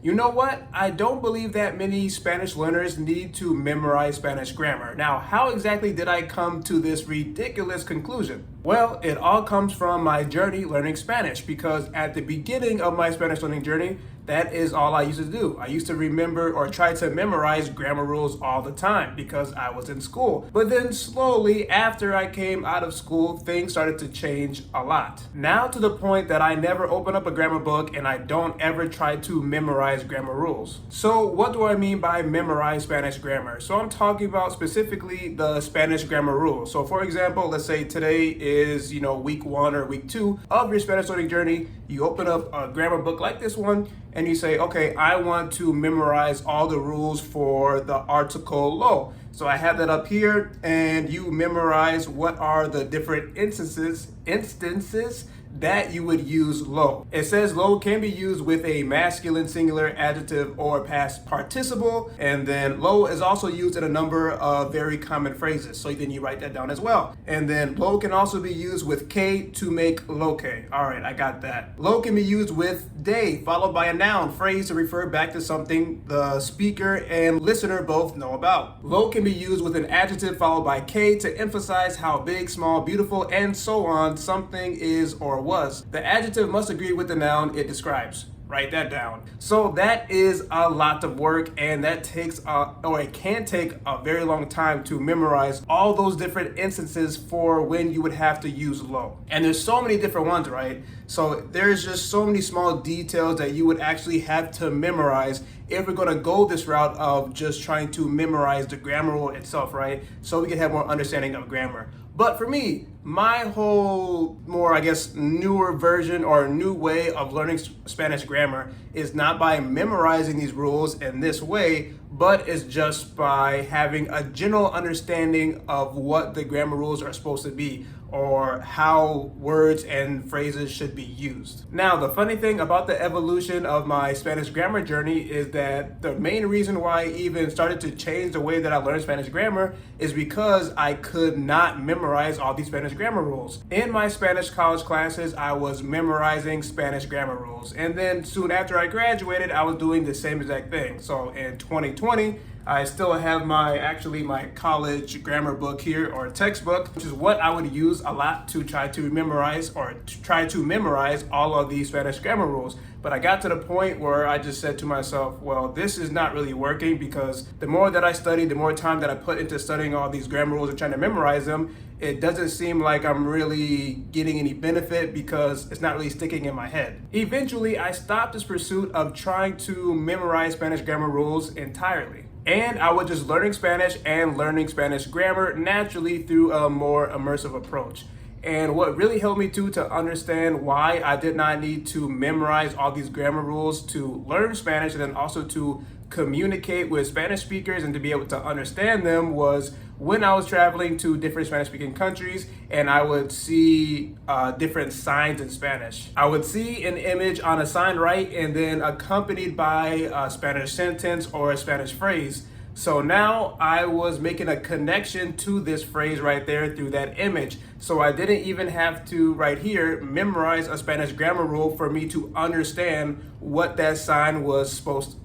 You know what? I don't believe that many Spanish learners need to memorize Spanish grammar. Now, how exactly did I come to this ridiculous conclusion? Well, it all comes from my journey learning Spanish, because at the beginning of my Spanish learning journey, that is all I used to do. I used to remember or try to memorize grammar rules all the time because I was in school. But then slowly, after I came out of school, things started to change a lot. Now to the point that I never open up a grammar book and I don't ever try to memorize grammar rules. So what do I mean by memorize Spanish grammar? So I'm talking about specifically the Spanish grammar rules. So for example, let's say today is, week 1 or week 2 of your Spanish learning journey. You open up a grammar book like this one and you say, okay, I want to memorize all the rules for the article lo. So I have that up here, and you memorize what are the different instances that you would use lo. It says lo can be used with a masculine singular adjective or past participle, and then lo is also used in a number of very common phrases. So then you write that down as well. And then lo can also be used with que to make loque. All right, I got that. Lo can be used with de followed by a noun phrase to refer back to something the speaker and listener both know about. Lo can be used with an adjective followed by que to emphasize how big, small, beautiful, and so on something is or was. The adjective must agree with the noun it describes. Write that down. So that is a lot of work, and that takes it can take a very long time to memorize all those different instances for when you would have to use lo. And there's so many different ones, right? So there's just so many small details that you would actually have to memorize if we're going to go this route of just trying to memorize the grammar rule itself, right? So we can have more understanding of grammar. But for me, my whole more, newer version or new way of learning Spanish grammar is not by memorizing these rules in this way, but it's just by having a general understanding of what the grammar rules are supposed to be, or how words and phrases should be used. Now, the funny thing about the evolution of my Spanish grammar journey is that the main reason why I even started to change the way that I learned Spanish grammar is because I could not memorize all these Spanish grammar rules. In my Spanish college classes, I was memorizing Spanish grammar rules. And then soon after I graduated, I was doing the same exact thing. So in 2020, I still have my college grammar book here, or textbook, which is what I would use a lot to try to memorize all of these Spanish grammar rules. But I got to the point where I just said to myself, well, this is not really working, because the more that I study, the more time that I put into studying all these grammar rules and trying to memorize them, it doesn't seem like I'm really getting any benefit because it's not really sticking in my head. Eventually, I stopped this pursuit of trying to memorize Spanish grammar rules entirely. And I was just learning Spanish and learning Spanish grammar naturally through a more immersive approach. And what really helped me to understand why I did not need to memorize all these grammar rules to learn Spanish and then also to communicate with Spanish speakers and to be able to understand them was when I was traveling to different Spanish-speaking countries and I would see different signs in Spanish. I would see an image on a sign, right, and then accompanied by a Spanish sentence or a Spanish phrase. So now I was making a connection to this phrase right there through that image. So I didn't even have to, right here, memorize a Spanish grammar rule for me to understand what that sign was supposed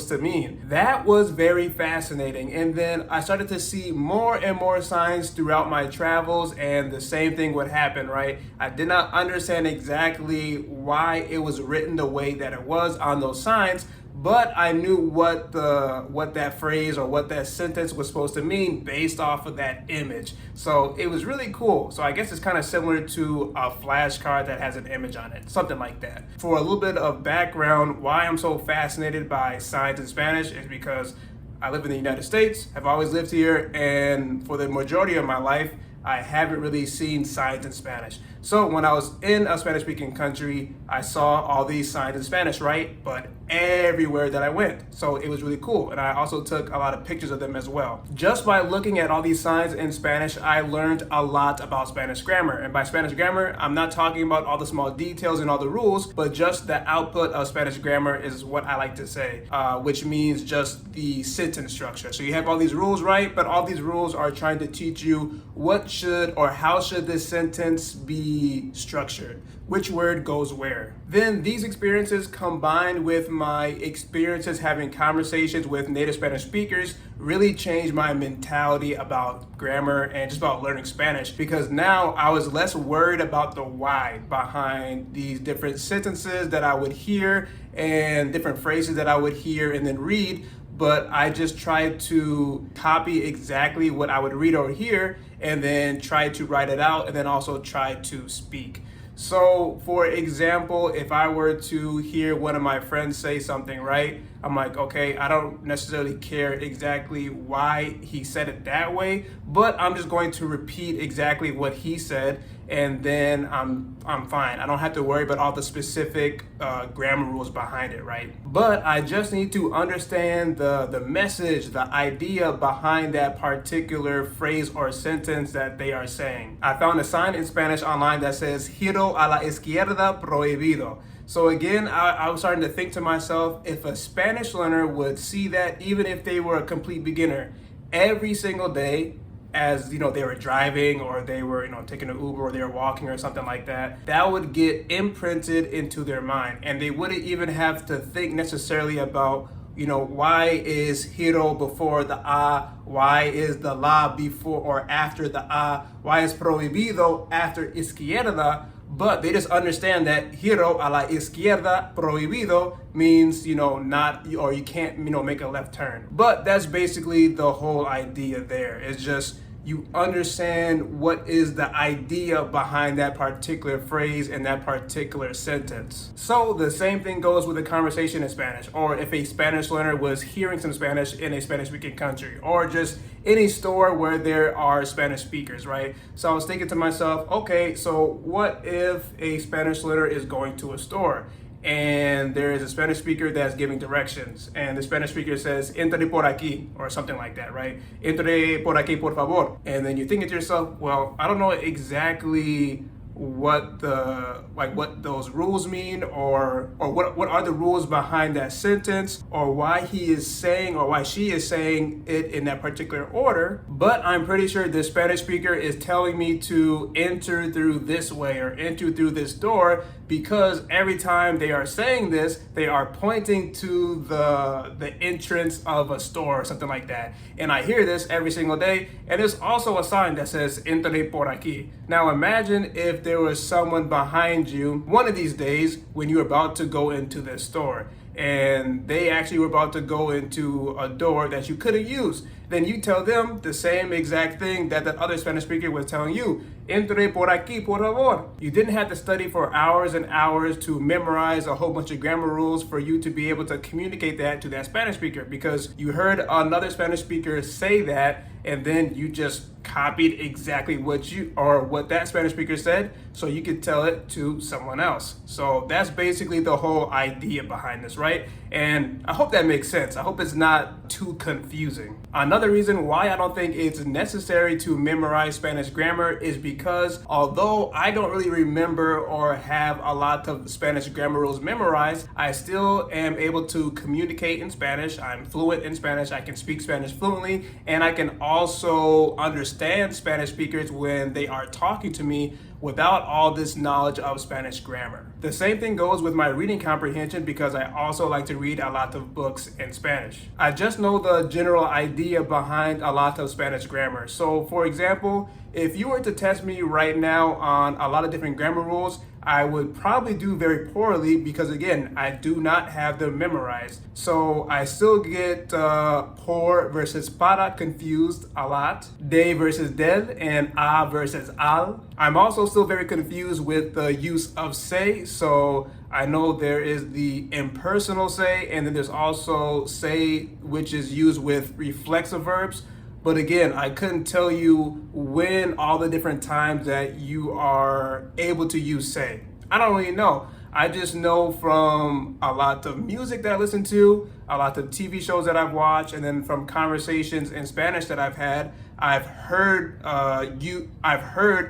to mean. That was very fascinating. And then I started to see more and more signs throughout my travels, and the same thing would happen, right? I did not understand exactly why it was written the way that it was on those signs, but I knew what that phrase or what that sentence was supposed to mean based off of that image. So it was really cool. So I guess it's kind of similar to a flashcard that has an image on it, something like that. For a little bit of background, why I'm so fascinated by signs in Spanish is because I live in the United States, have always lived here, and for the majority of my life, I haven't really seen signs in Spanish. So when I was in a Spanish-speaking country, I saw all these signs in Spanish, right? But everywhere that I went. So it was really cool. And I also took a lot of pictures of them as well. Just by looking at all these signs in Spanish, I learned a lot about Spanish grammar. And by Spanish grammar, I'm not talking about all the small details and all the rules, but just the output of Spanish grammar is what I like to say, which means just the sentence structure. So you have all these rules, right? But all these rules are trying to teach you what should or how should this sentence be be structured, which word goes where. Then these experiences combined with my experiences having conversations with native Spanish speakers really changed my mentality about grammar and just about learning Spanish, because now I was less worried about the why behind these different sentences that I would hear and different phrases that I would hear and then read, but I just tried to copy exactly what I would read or hear and then try to write it out and then also try to speak. So for example, if I were to hear one of my friends say something, right? I'm like, okay, I don't necessarily care exactly why he said it that way, but I'm just going to repeat exactly what he said, and then I'm fine. I don't have to worry about all the specific grammar rules behind it, right? But I just need to understand the message, the idea behind that particular phrase or sentence that they are saying. I found a sign in Spanish online that says "Giro a la izquierda prohibido." So again, I was starting to think to myself, if a Spanish learner would see that, even if they were a complete beginner, every single day, as they were driving or they were taking an Uber or they were walking or something like that, that would get imprinted into their mind, and they wouldn't even have to think necessarily about why is giro before the a, why is the la before or after the a, why is prohibido after izquierda. But they just understand that giro a la izquierda prohibido means, not, or you can't, make a left turn. But that's basically the whole idea there. It's just you understand what is the idea behind that particular phrase and that particular sentence. So the same thing goes with a conversation in Spanish, or if a Spanish learner was hearing some Spanish in a Spanish-speaking country, or just any store where there are Spanish speakers, right? So I was thinking to myself, okay, so what if a Spanish learner is going to a store and there is a Spanish speaker that's giving directions, and the Spanish speaker says, "Entre por aquí," or something like that, right? "Entre por aquí, por favor." And then you're thinking to yourself, well, I don't know exactly what those rules mean, or what are the rules behind that sentence, or why he is saying or why she is saying it in that particular order. But I'm pretty sure the Spanish speaker is telling me to enter through this way or enter through this door, because every time they are saying this, they are pointing to the entrance of a store or something like that. And I hear this every single day, and there's also a sign that says "Entre por aquí." Now imagine if there was someone behind you one of these days when you're about to go into this store, and they actually were about to go into a door that you couldn't use. Then you tell them the same exact thing that the other Spanish speaker was telling you. "Entre por aquí, por favor." You didn't have to study for hours and hours to memorize a whole bunch of grammar rules for you to be able to communicate that to that Spanish speaker, because you heard another Spanish speaker say that, and then you just copied exactly what that Spanish speaker said, so you could tell it to someone else. So that's basically the whole idea behind this, right? And I hope that makes sense. I hope it's not too confusing. Another reason why I don't think it's necessary to memorize Spanish grammar is because although I don't really remember or have a lot of Spanish grammar rules memorized, I still am able to communicate in Spanish. I'm fluent in Spanish. I can speak Spanish fluently, and I can also understand Spanish speakers when they are talking to me without all this knowledge of Spanish grammar. The same thing goes with my reading comprehension, because I also like to read a lot of books in Spanish. I just know the general idea behind a lot of Spanish grammar. So for example, if you were to test me right now on a lot of different grammar rules, I would probably do very poorly, because again, I do not have them memorized. So I still get por versus para confused a lot, de versus del, and a versus al. I'm also still very confused with the use of say. So I know there is the impersonal say, and then there's also say which is used with reflexive verbs. But again, I couldn't tell you when all the different times that you are able to use say. I don't really know. I just know from a lot of music that I listen to, a lot of TV shows that I've watched, and then from conversations in Spanish that I've had, I've heard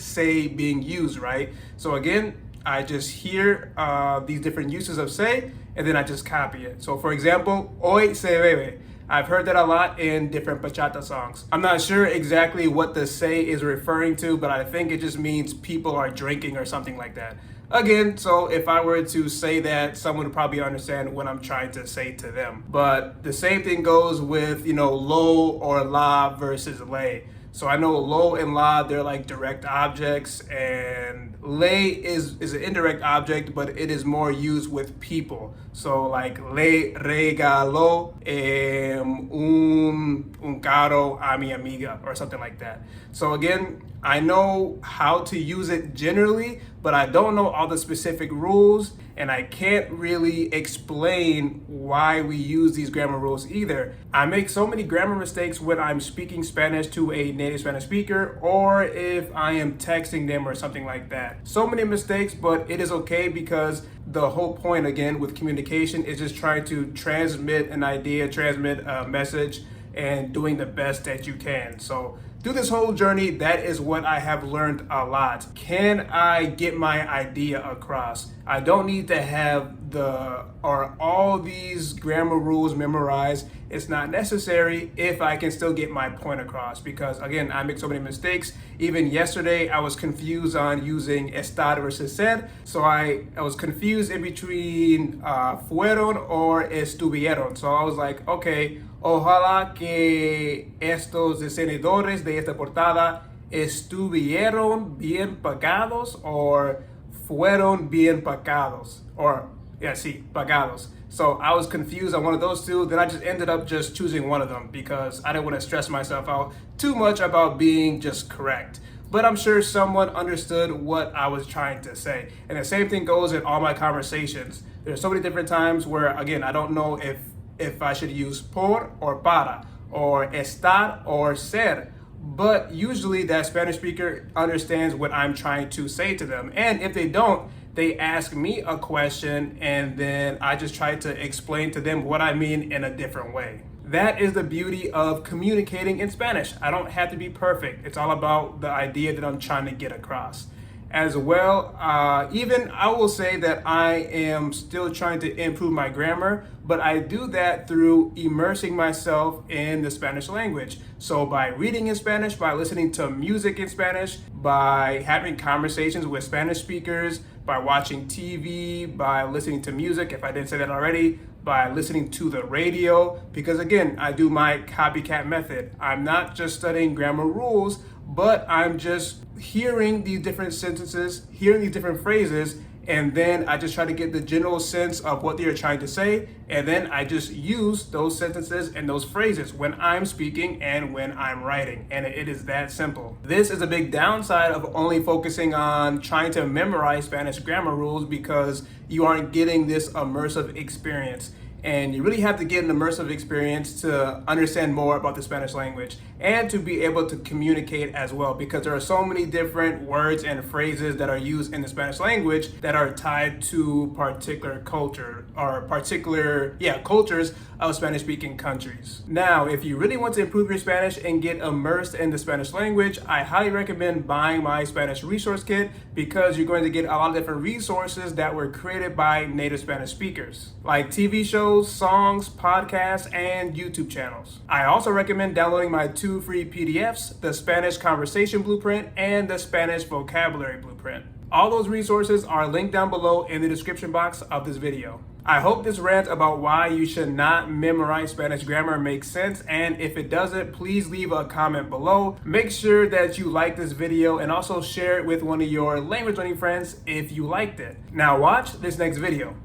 say being used, right? So again, I just hear these different uses of say, and then I just copy it. So for example, hoy se bebe. I've heard that a lot in different bachata songs. I'm not sure exactly what the say is referring to, but I think it just means people are drinking or something like that. Again, so if I were to say that, someone would probably understand what I'm trying to say to them. But the same thing goes with, lo or la versus lay. So I know lo and la, they're like direct objects, and lay is an indirect object, but it is more used with people. So like le regaló un carro a mi amiga or something like that. So again, I know how to use it generally, but I don't know all the specific rules, and I can't really explain why we use these grammar rules either. I make so many grammar mistakes when I'm speaking Spanish to a native Spanish speaker, or if I am texting them or something like that. So many mistakes, but it is okay, because the whole point, again, with communication is just trying to transmit an idea, transmit a message, and doing the best that you can. So through this whole journey, that is what I have learned a lot. Can I get my idea across? I don't need to have all these grammar rules memorized. It's not necessary if I can still get my point across, because again, I make so many mistakes. Even yesterday, I was confused on using estar versus ser. So I was confused in between fueron or estuvieron. So I was like, okay, ojalá que estos diseñadores de esta portada estuvieron bien pagados, or fueron bien pagados, or pagados. So I was confused on one of those two. Then I just ended up just choosing one of them, because I didn't want to stress myself out too much about being just correct. But I'm sure someone understood what I was trying to say. And the same thing goes in all my conversations. There's so many different times where, again, I don't know if I should use por or para, or estar or ser. But usually that Spanish speaker understands what I'm trying to say to them. And if they don't, they ask me a question, and then I just try to explain to them what I mean in a different way. That is the beauty of communicating in Spanish. I don't have to be perfect. It's all about the idea that I'm trying to get across. As well, even I will say that I am still trying to improve my grammar, but I do that through immersing myself in the Spanish language. So by reading in Spanish, by listening to music in Spanish, by having conversations with Spanish speakers, by watching TV, by listening to music, if I didn't say that already, by listening to the radio, because again, I do my copycat method. I'm not just studying grammar rules, but I'm just hearing these different sentences, hearing these different phrases, and then I just try to get the general sense of what they're trying to say, and then I just use those sentences and those phrases when I'm speaking and when I'm writing, and it is that simple. This is a big downside of only focusing on trying to memorize Spanish grammar rules, because you aren't getting this immersive experience. And you really have to get an immersive experience to understand more about the Spanish language and to be able to communicate as well, because there are so many different words and phrases that are used in the Spanish language that are tied to particular culture or cultures of Spanish-speaking countries. Now, if you really want to improve your Spanish and get immersed in the Spanish language, I highly recommend buying my Spanish resource kit, because you're going to get a lot of different resources that were created by native Spanish speakers, like TV shows, songs, podcasts, and YouTube channels. I also recommend downloading my 2 free PDFs, the Spanish Conversation Blueprint and the Spanish Vocabulary Blueprint. All those resources are linked down below in the description box of this video. I hope this rant about why you should not memorize Spanish grammar makes sense, and if it doesn't, please leave a comment below. Make sure that you like this video and also share it with one of your language learning friends if you liked it. Now watch this next video.